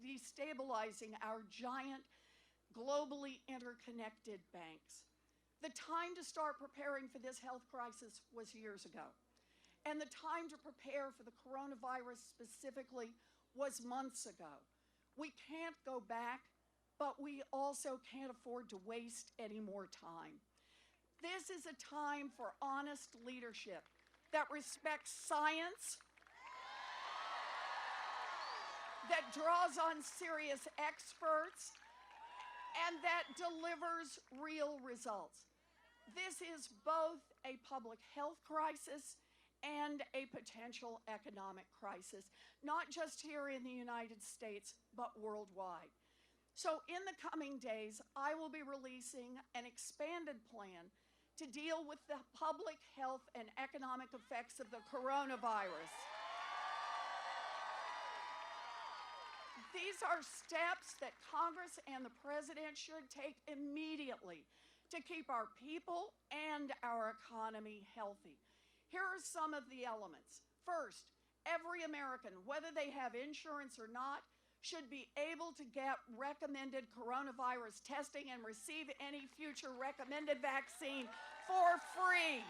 destabilizing our giant, globally interconnected banks. The time to start preparing for this health crisis was years ago. And the time to prepare for the coronavirus specifically was months ago. We can't go back, but we also can't afford to waste any more time. This is a time for honest leadership that respects science, that draws on serious experts, and that delivers real results. This is both a public health crisis and a potential economic crisis, not just here in the United States, but worldwide. So in the coming days, I will be releasing an expanded plan to deal with the public health and economic effects of the coronavirus. These are steps that Congress and the President should take immediately to keep our people and our economy healthy. Here are some of the elements. First, every American, whether they have insurance or not, should be able to get recommended coronavirus testing and receive any future recommended vaccine for free.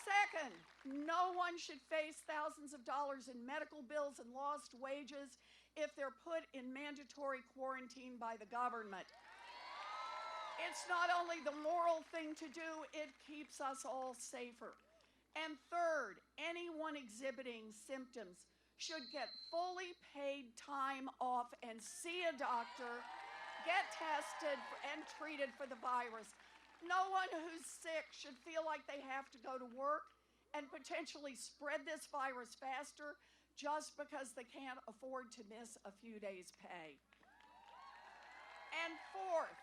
Second, no one should face thousands of dollars in medical bills and lost wages if they're put in mandatory quarantine by the government. It's not only the moral thing to do, it keeps us all safer. And third, anyone exhibiting symptoms should get fully paid time off and see a doctor, get tested and treated for the virus. No one who's sick should feel like they have to go to work and potentially spread this virus faster just because they can't afford to miss a few days' pay. And fourth,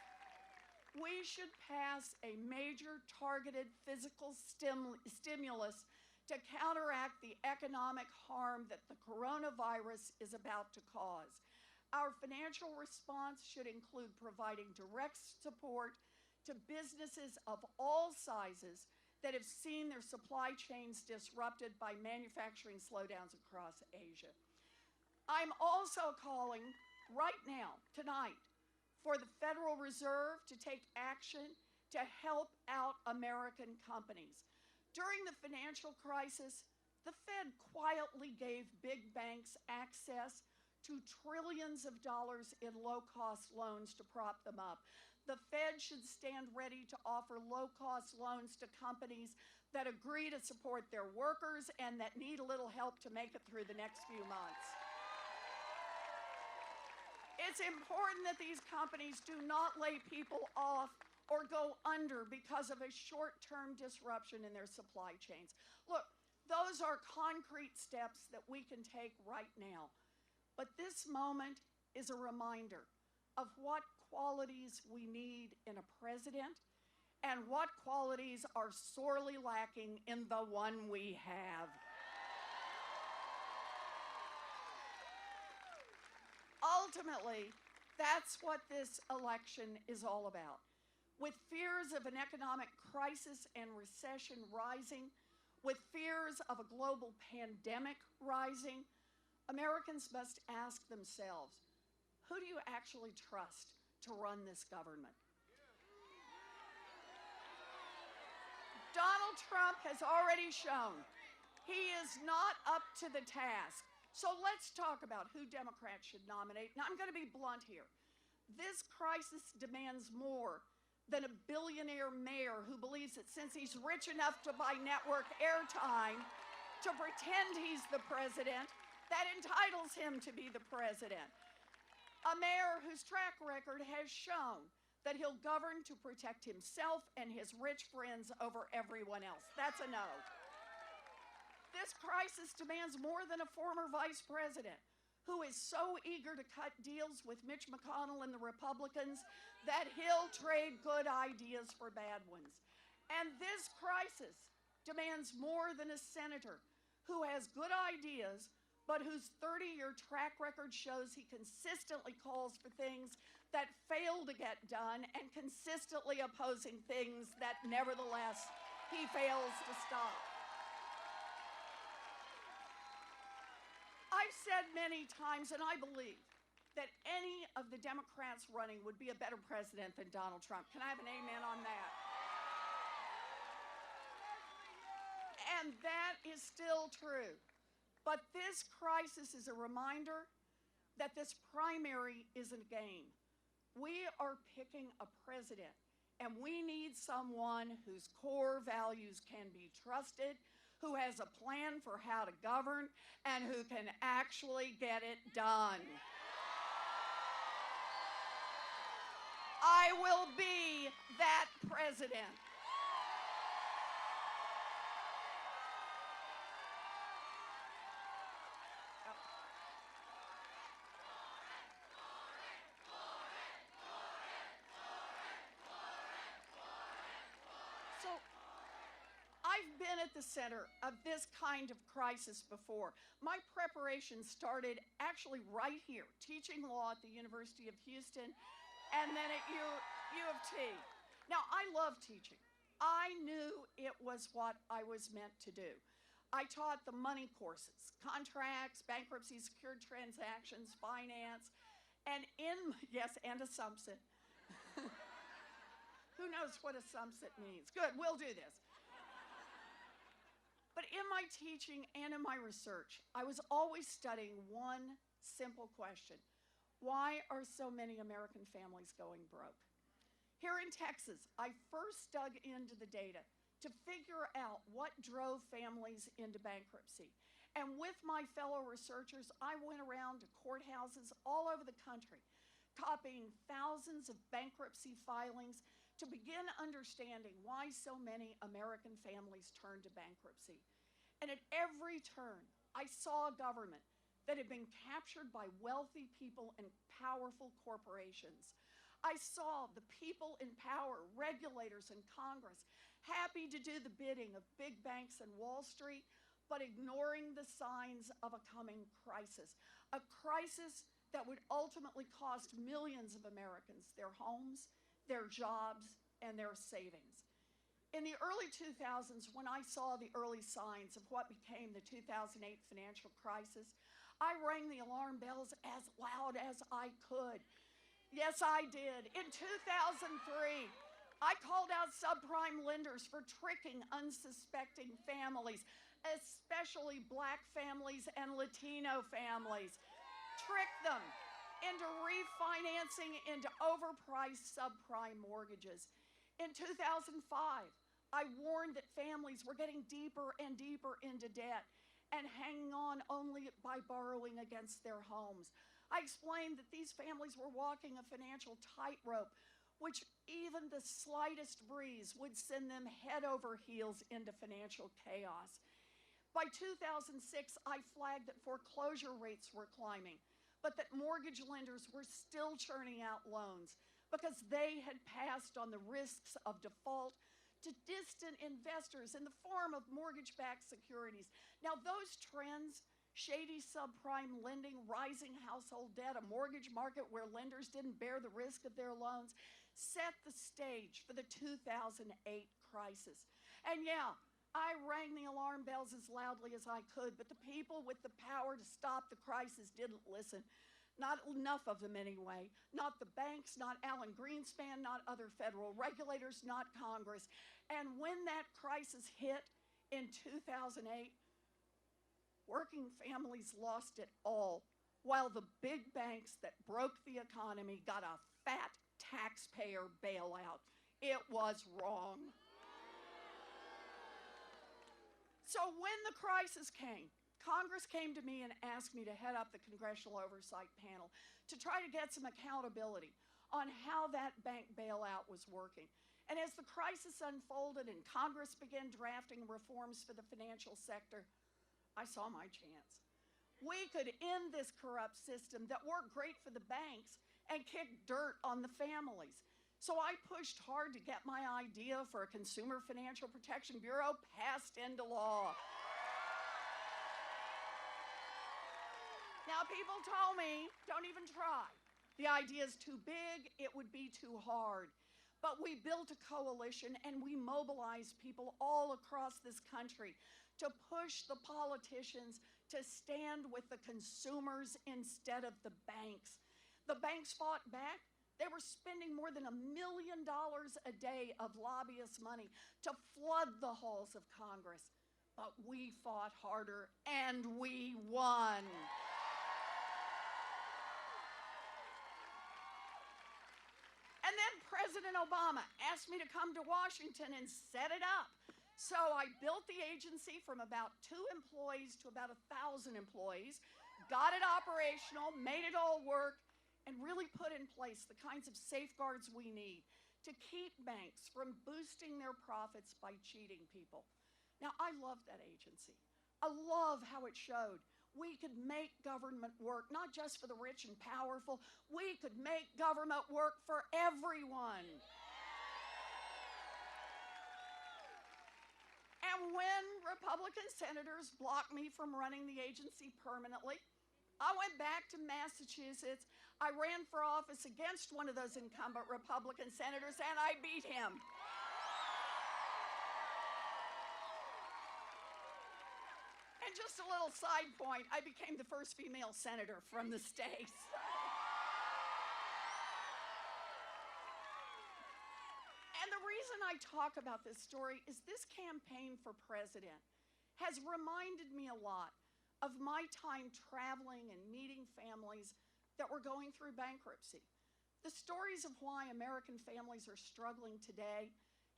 we should pass a major targeted physical stimulus to counteract the economic harm that the coronavirus is about to cause. Our financial response should include providing direct support to businesses of all sizes that have seen their supply chains disrupted by manufacturing slowdowns across Asia. I'm also calling right now, tonight, for the Federal Reserve to take action to help out American companies. During the financial crisis, the Fed quietly gave big banks access to trillions of dollars in low-cost loans to prop them up. The Fed should stand ready to offer low-cost loans to companies that agree to support their workers and that need a little help to make it through the next few months. It's important that these companies do not lay people off or go under because of a short-term disruption in their supply chains. Look, those are concrete steps that we can take right now. But this moment is a reminder of what qualities we need in a president and what qualities are sorely lacking in the one we have. Ultimately, that's what this election is all about. With fears of an economic crisis and recession rising, with fears of a global pandemic rising, Americans must ask themselves, who do you actually trust to run this government? Donald Trump has already shown he is not up to the task. So let's talk about who Democrats should nominate. Now, I'm going to be blunt here. This crisis demands more than a billionaire mayor who believes that since he's rich enough to buy network airtime to pretend he's the president, that entitles him to be the president. A mayor whose track record has shown that he'll govern to protect himself and his rich friends over everyone else. That's a no. This crisis demands more than a former vice president who is so eager to cut deals with Mitch McConnell and the Republicans that he'll trade good ideas for bad ones. And this crisis demands more than a senator who has good ideas but whose 30-year track record shows he consistently calls for things that fail to get done and consistently opposing things that nevertheless he fails to stop. I I've said many times, and I believe, that any of the Democrats running would be a better president than Donald Trump. Can I have an amen on that? And that is still true. But this crisis is a reminder that this primary isn't a game. We are picking a president, and we need someone whose core values can be trusted, who has a plan for how to govern, and who can actually get it done. I will be that president. So I've been at the center of this kind of crisis before. My preparation started actually right here, teaching law at the University of Houston and then at U of T. Now, I love teaching. I knew it was what I was meant to do. I taught the money courses, contracts, bankruptcy, secured transactions, finance, and and assumption. Who knows what assumption means? Good, we'll do this. But in my teaching and in my research, I was always studying one simple question. Why are so many American families going broke? Here in Texas, I first dug into the data to figure out what drove families into bankruptcy. And with my fellow researchers, I went around to courthouses all over the country, copying thousands of bankruptcy filings to begin understanding why so many American families turned to bankruptcy. And at every turn, I saw a government that had been captured by wealthy people and powerful corporations. I saw the people in power, regulators and Congress, happy to do the bidding of big banks and Wall Street, but ignoring the signs of a coming crisis, a crisis that would ultimately cost millions of Americans their homes, their jobs, and their savings. In the early 2000s, when I saw the early signs of what became the 2008 financial crisis, I rang the alarm bells as loud as I could. Yes, I did. In 2003, I called out subprime lenders for tricking unsuspecting families, especially Black families and Latino families. Tricked them into refinancing into overpriced subprime mortgages. In 2005, I warned that families were getting deeper and deeper into debt and hanging on only by borrowing against their homes. I explained that these families were walking a financial tightrope, which even the slightest breeze would send them head over heels into financial chaos. By 2006, I flagged that foreclosure rates were climbing, but that mortgage lenders were still churning out loans because they had passed on the risks of default to distant investors in the form of mortgage-backed securities. Now, those trends, shady subprime lending, rising household debt, a mortgage market where lenders didn't bear the risk of their loans, set the stage for the 2008 crisis. And yeah, I rang the alarm bells as loudly as I could, but the people with the power to stop the crisis didn't listen. Not enough of them anyway. Not the banks, not Alan Greenspan, not other federal regulators, not Congress. And when that crisis hit in 2008, working families lost it all, while the big banks that broke the economy got a fat taxpayer bailout. It was wrong. So when the crisis came, Congress came to me and asked me to head up the Congressional Oversight Panel to try to get some accountability on how that bank bailout was working. And as the crisis unfolded and Congress began drafting reforms for the financial sector, I saw my chance. We could end this corrupt system that worked great for the banks and kick dirt on the families. So I pushed hard to get my idea for a Consumer Financial Protection Bureau passed into law. Now, people told me, don't even try. The idea is too big, it would be too hard. But we built a coalition and we mobilized people all across this country to push the politicians to stand with the consumers instead of the banks. The banks fought back. They were spending more than $1 million a day of lobbyist money to flood the halls of Congress. But we fought harder and we won. And then President Obama asked me to come to Washington and set it up. So I built the agency from about 2 employees to about 1,000 employees, got it operational, made it all work, and really put in place the kinds of safeguards we need to keep banks from boosting their profits by cheating people. Now, I love that agency. I love how it showed we could make government work, not just for the rich and powerful. We could make government work for everyone. And when Republican senators blocked me from running the agency permanently, I went back to Massachusetts. I ran for office against one of those incumbent Republican senators, and I beat him. And just a little side point, I became the first female senator from the state. And the reason I talk about this story is this campaign for president has reminded me a lot of my time traveling and meeting families that were going through bankruptcy. The stories of why American families are struggling today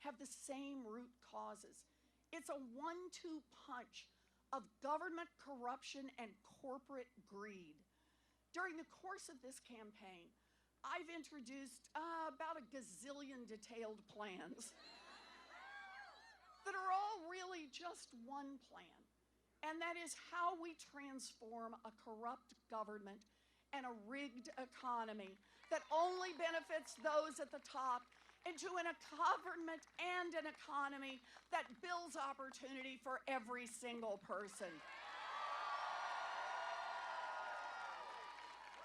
have the same root causes. It's a 1-2 punch of government corruption and corporate greed. During the course of this campaign, I've introduced about a gazillion detailed plans that are all really just one plan. And that is how we transform a corrupt government and a rigged economy that only benefits those at the top into a government and an economy that builds opportunity for every single person.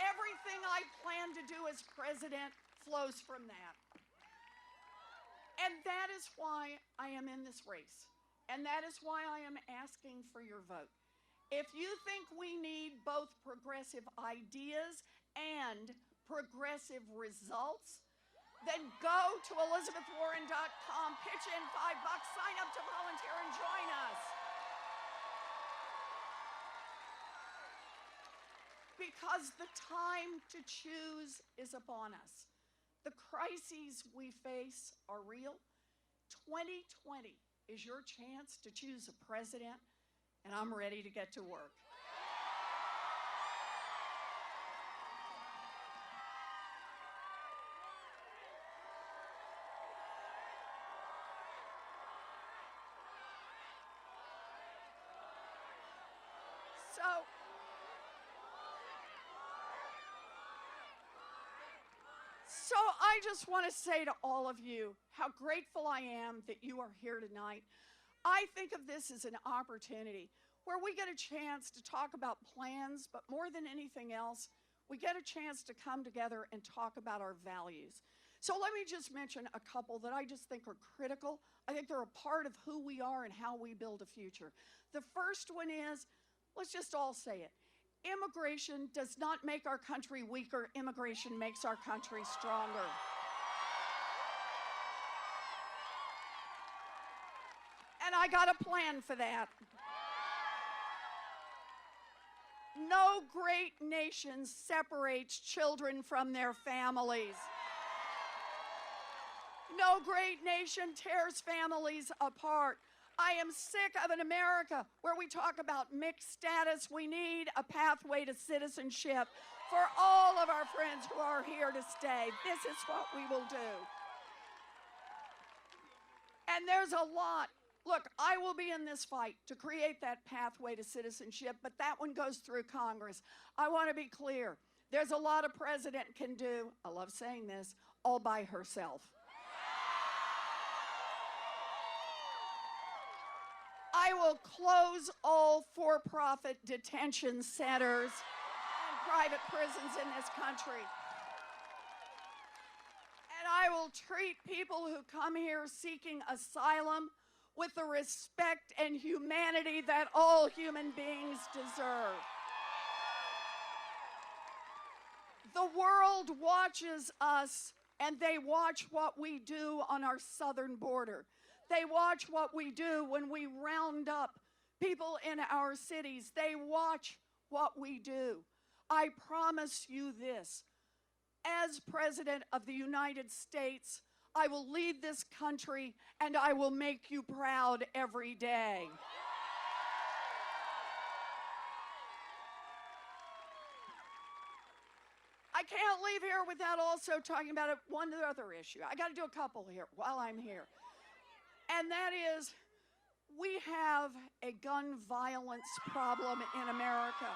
Everything I plan to do as president flows from that. And that is why I am in this race. And that is why I am asking for your vote. If you think we need both progressive ideas and progressive results, then go to ElizabethWarren.com, pitch in $5, sign up to volunteer, and join us. Because the time to choose is upon us. The crises we face are real. 2020 is your chance to choose a president, and I'm ready to get to work. So I just want to say to all of you how grateful I am that you are here tonight. I think of this as an opportunity where we get a chance to talk about plans, but more than anything else, we get a chance to come together and talk about our values. So let me just mention a couple that I just think are critical. I think they're a part of who we are and how we build a future. The first one is, let's just all say it. Immigration does not make our country weaker. Immigration makes our country stronger. And I got a plan for that. No great nation separates children from their families. No great nation tears families apart. I am sick of an America where we talk about mixed status. We need a pathway to citizenship for all of our friends who are here to stay. This is what we will do. And there's a lot. Look, I will be in this fight to create that pathway to citizenship, but that one goes through Congress. I want to be clear. There's a lot a president can do, I love saying this, all by herself. I will close all for-profit detention centers and private prisons in this country. And I will treat people who come here seeking asylum with the respect and humanity that all human beings deserve. The world watches us, and they watch what we do on our southern border. They watch what we do when we round up people in our cities. They watch what we do. I promise you this. As President of the United States, I will lead this country and I will make you proud every day. I can't leave here without also talking about one other issue. I got to do a couple here while I'm here. And that is, we have a gun violence problem in America.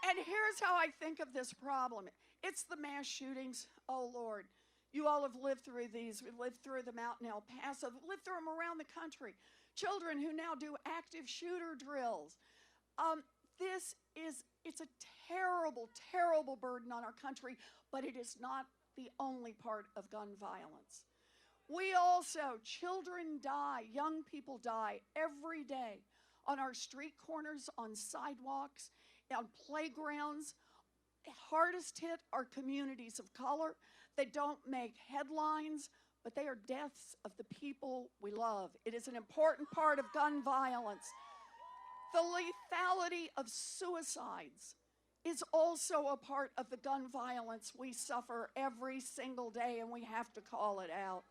And here's how I think of this problem. It's the mass shootings. Oh, Lord. You all have lived through these. We've lived through them out in El Paso. We've lived through them around the country. Children who now do active shooter drills. It's a terrible, terrible burden on our country, but it is not the only part of gun violence. Children die, young people die every day on our street corners, on sidewalks, on playgrounds. Hardest hit are communities of color. They don't make headlines, but they are deaths of the people we love. It is an important part of gun violence. The lethality of suicides is also a part of the gun violence we suffer every single day, and we have to call it out.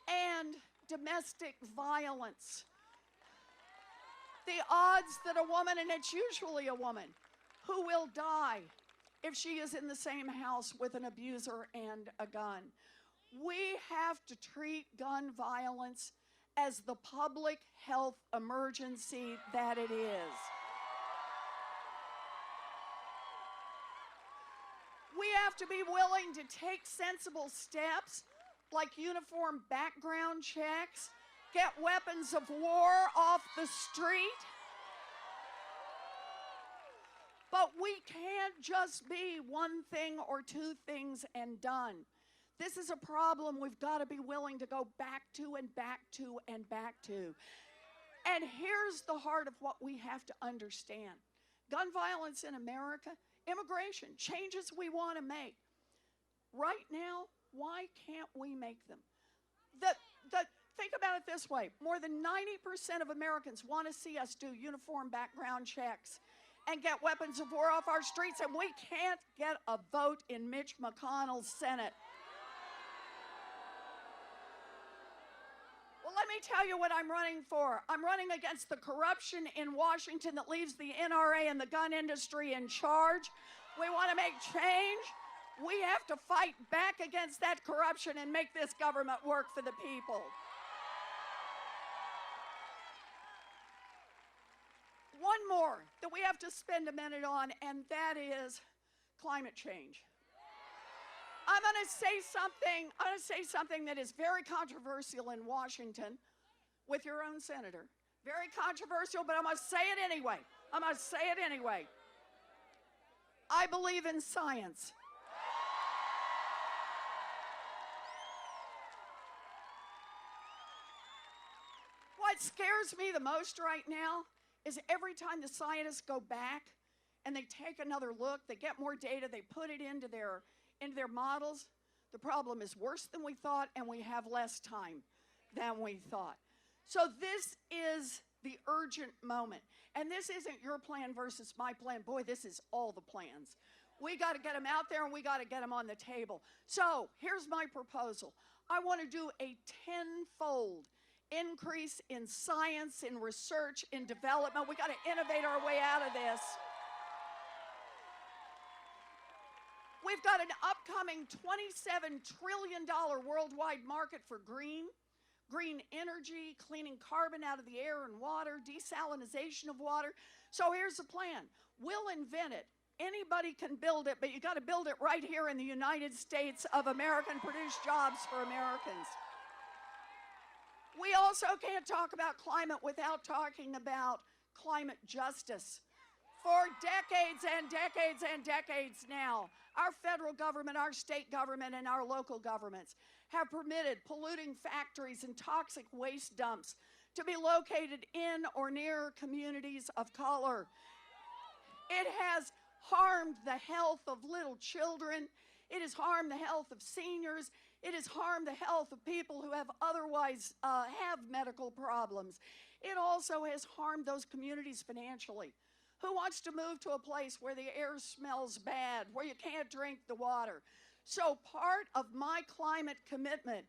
And domestic violence. The odds that a woman, and it's usually a woman, who will die if she is in the same house with an abuser and a gun. We have to treat gun violence as the public health emergency that it is. We have to be willing to take sensible steps like uniform background checks, get weapons of war off the street. But we can't just be one thing or two things and done. This is a problem we've got to be willing to go back to and back to and back to. And here's the heart of what we have to understand. Gun violence in America, immigration, changes we want to make. Right now, why can't we make them? Think about it this way. More than 90% of Americans want to see us do uniform background checks and get weapons of war off our streets, and we can't get a vote in Mitch McConnell's Senate. Well, let me tell you what I'm running for. I'm running against the corruption in Washington that leaves the NRA and the gun industry in charge. We want to make change. We have to fight back against that corruption and make this government work for the people. One more that we have to spend a minute on, and that is climate change. I'm going to say something that is very controversial in Washington with your own senator. Very controversial, but I'm going to say it anyway. I believe in science. What scares me the most right now is every time the scientists go back and they take another look, they get more data, they put it into their models, the problem is worse than we thought, and we have less time than we thought. So this is the urgent moment. And this isn't your plan versus my plan. Boy, this is all the plans. We got to get them out there, and we got to get them on the table. So here's my proposal. I want to do a tenfold increase in science, in research, in development. We got to innovate our way out of this. We've got an upcoming $27 trillion worldwide market for green energy, cleaning carbon out of the air and water, desalination of water. So here's the plan. We'll invent it. Anybody can build it, but you got to build it right here in the United States of America and produce jobs for Americans. We also can't talk about climate without talking about climate justice. For decades and decades and decades now, our federal government, our state government, and our local governments have permitted polluting factories and toxic waste dumps to be located in or near communities of color. It has harmed the health of little children. It has harmed the health of seniors. It has harmed the health of people who have otherwise have medical problems. It also has harmed those communities financially. Who wants to move to a place where the air smells bad, where you can't drink the water? So part of my climate commitment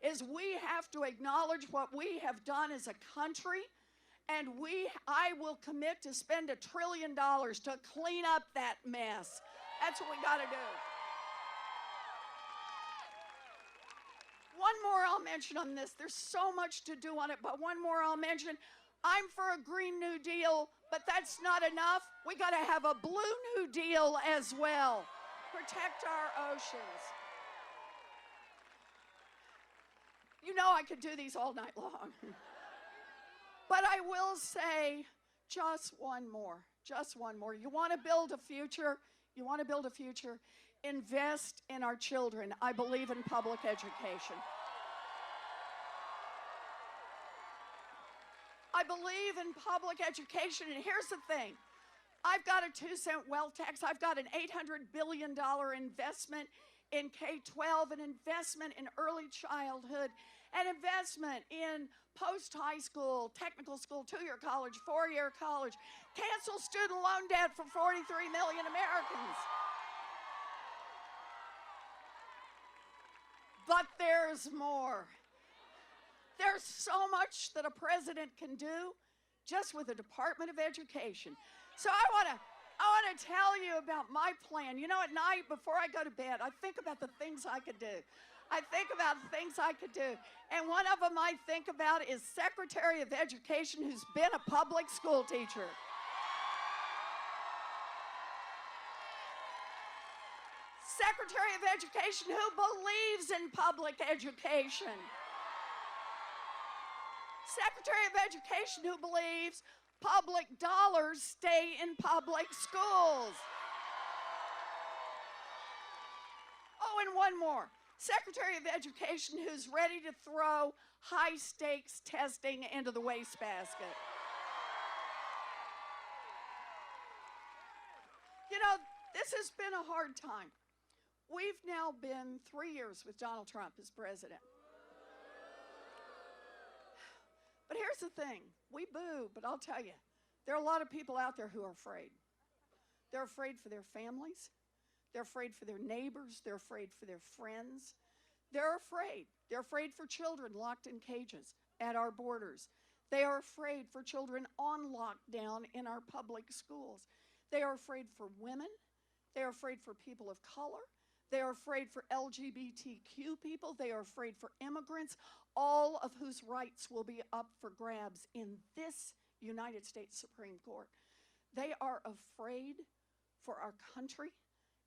is we have to acknowledge what we have done as a country, and I will commit to spend $1 trillion to clean up that mess. That's what we got to do. One more I'll mention on this. There's so much to do on it, but one more I'll mention. I'm for a Green New Deal, but that's not enough. We got to have a Blue New Deal as well. Protect our oceans. You know I could do these all night long. But I will say just one more. You want to build a future? Invest in our children. I believe in public education. I believe in public education, and here's the thing. I've got a 2-cent wealth tax. I've got an $800 billion investment in K-12, an investment in early childhood, an investment in post-high school, technical school, 2-year college, 4-year college, cancel student loan debt for 43 million Americans. But there's more. There's so much that a president can do just with the Department of Education. So I want to tell you about my plan. You know, at night before I go to bed, I think about the things I could do. And one of them I think about is Secretary of Education who's been a public school teacher. Secretary of Education who believes in public education. Secretary of Education who believes public dollars stay in public schools. Oh, and one more. Secretary of Education who's ready to throw high-stakes testing into the wastebasket. You know, this has been a hard time. We've now been 3 years with Donald Trump as president. But here's the thing. We boo, but I'll tell you, there are a lot of people out there who are afraid. They're afraid for their families. They're afraid for their neighbors. They're afraid for their friends. They're afraid. They're afraid for children locked in cages at our borders. They are afraid for children on lockdown in our public schools. They are afraid for women. They are afraid for people of color. They are afraid for LGBTQ people. They are afraid for immigrants, all of whose rights will be up for grabs in this United States Supreme Court. They are afraid for our country,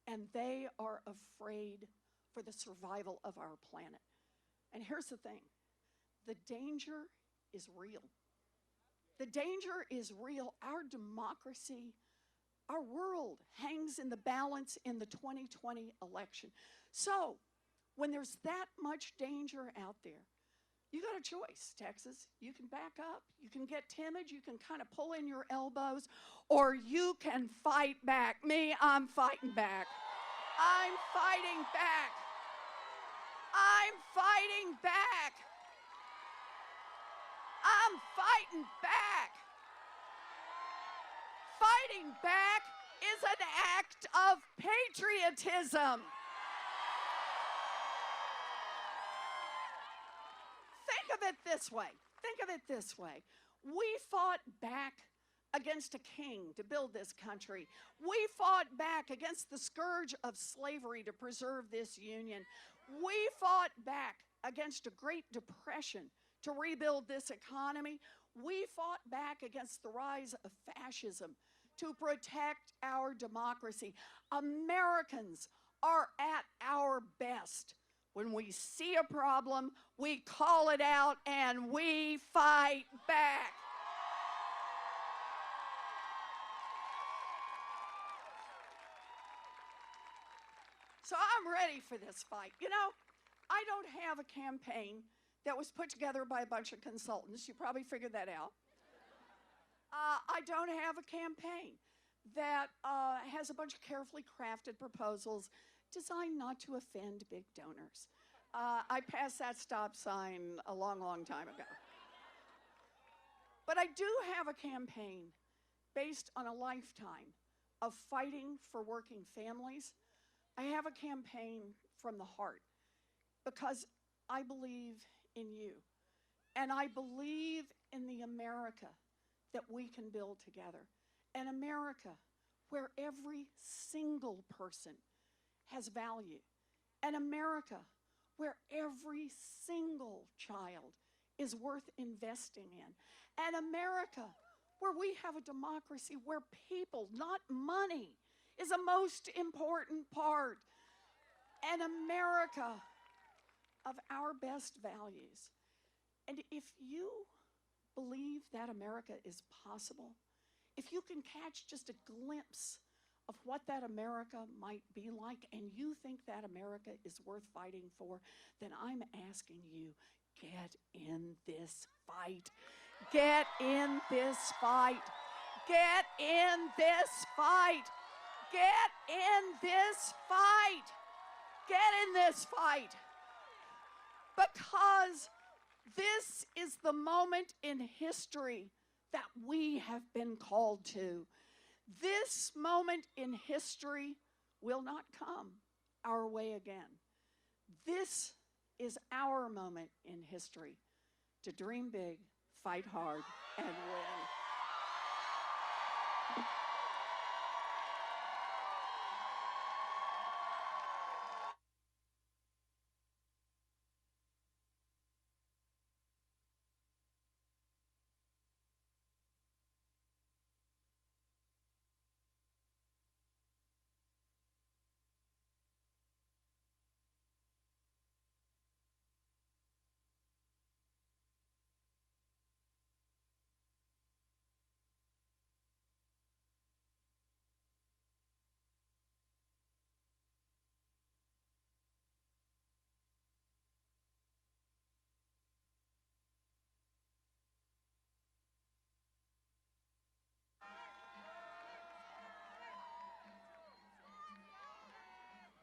and they are afraid for the survival of our planet. And here's the thing. The danger is real. The danger is real. Our democracy, our world hangs in the balance in the 2020 election. So when there's that much danger out there, you got a choice, Texas. You can back up, you can get timid, you can kind of pull in your elbows, or you can fight back. Me, I'm fighting back. I'm fighting back. I'm fighting back. I'm fighting back. Fighting back is an act of patriotism. Think of it this way. We fought back against a king to build this country. We fought back against the scourge of slavery to preserve this union. We fought back against a Great Depression to rebuild this economy. We fought back against the rise of fascism to protect our democracy. Americans are at our best when we see a problem, we call it out, and we fight back. So I'm ready for this fight. You know, I don't have a campaign that was put together by a bunch of consultants. You probably figured that out. I don't have a campaign that has a bunch of carefully crafted proposals designed not to offend big donors. I passed that stop sign a long, long time ago. But I do have a campaign based on a lifetime of fighting for working families. I have a campaign from the heart because I believe in you. And I believe in the America that we can build together. An America where every single person has value. An America where every single child is worth investing in. An America where we have a democracy where people, not money, is the most important part. An America of our best values. And if you believe that America is possible, if you can catch just a glimpse of what that America might be like, and you think that America is worth fighting for, then I'm asking you, get in this fight. Get in this fight. Get in this fight. Get in this fight. Get in this fight. Because this is the moment in history that we have been called to. This moment in history will not come our way again. This is our moment in history to dream big, fight hard, and win.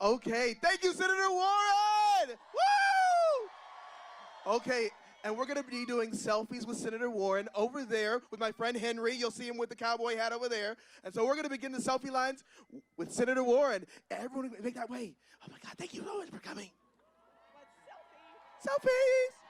Okay, thank you, Senator Warren! Woo! Okay, and we're gonna be doing selfies with Senator Warren over there with my friend Henry. You'll see him with the cowboy hat over there. And so we're gonna begin the selfie lines with Senator Warren. Everyone make that way. Oh my God, thank you so much for coming. Selfie. Selfies!